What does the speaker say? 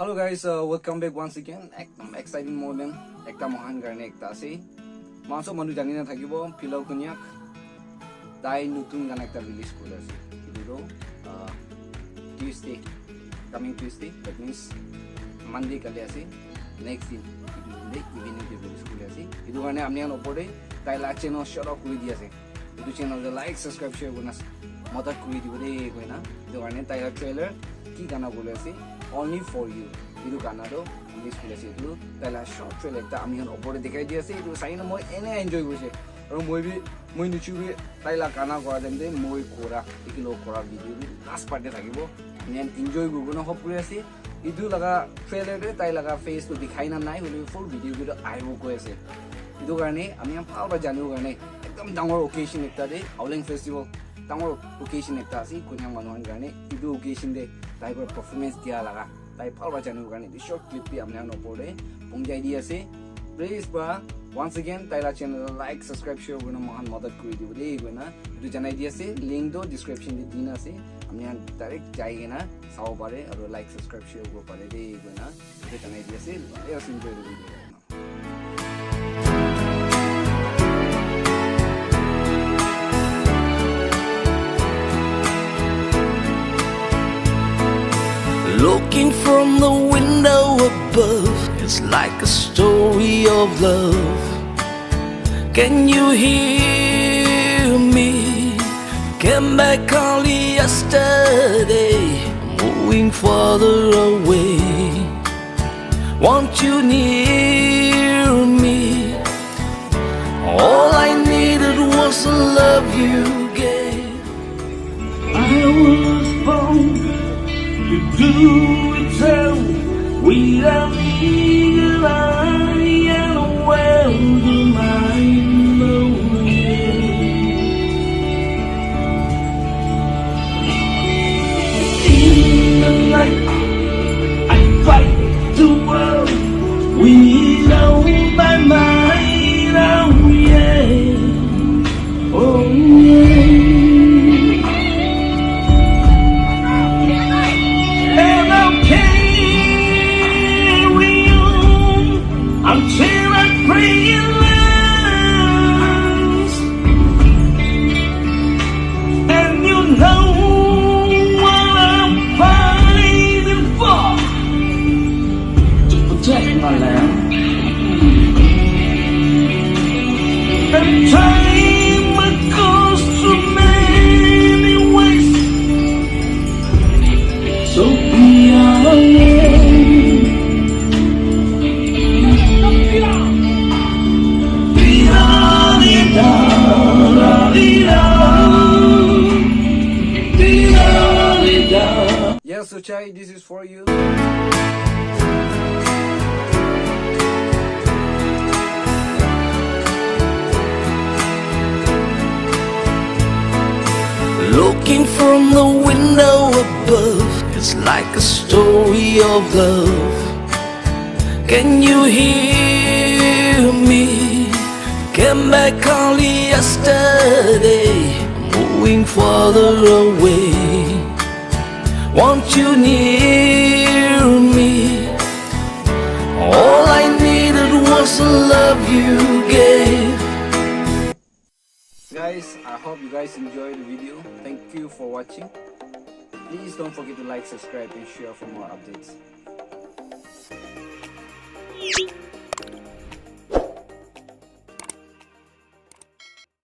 Hello guys, welcome back once again. Ekdom exciting moment. Ekta mohan garne ekta ase. Manso manu jani na thakibo Pelao Konyak. Tai nutun gana ekta release kore ase. Idu Tuesday, coming Tuesday. That means Monday kali ase. Next दिन इदु evening पे release kore ase. Idu garne amni an opore tai la channel share kori di ase. Idu channel the like, subscribe, share gona madat kori dibo de koina. Idu garne tai la trailer ki gana bole ase. Only for you. Idu gana do release kore ase. Idu tai la short trailer ta amni an opore dekai di ase. Idu sai na moi ene enjoy korise. Aro moi nuchu bi tai la gana kora demde moi kora ekilo kora video bi last part de thakibo. Nen enjoy gurgona hop kore ase. Idu laga trailer de tai laga face to dikhai na nai hole full video bi aibo ko ase. Idu garne ami am phal ba janu garne ekdam dangor occasion ekta de Howling festival dangor occasion ekta ase Konyak manuhan garne idu occasion de tai ko performance dia laga tai phal ba janu garne di short clip bi amne no pore pungjai di ase. Please ba once again tai la channel like subscribe share gona mohan madat kori dibo de gona idu janai di ase link do description de dina ase amne direct jai gena sao pare aro like subscribe share go pare de gona idu janai di ase. Let's enjoy the video right now. Looking from the window above, it's like a story of love. Can you hear me? Came back only yesterday, moving farther away. Want you near me? All I needed was the love you gave. I was born to do it all without eagle eye and a world of mine alone. In the night, I fight the world without my mind. Oh yeah, oh yeah. Until I pray it lasts, and you know what I'm fighting for, to protect my land. And time goes through many ways, so be honest. Yes, Suchai, this is for you. Looking from the window above, it's like a story of love. Can you hear me? Came back only yesterday, moving farther away. Want you near me? All I needed was the love you gave. Guys, I hope you guys enjoyed the video. Thank you for watching. Please don't forget to like, subscribe and share for more updates.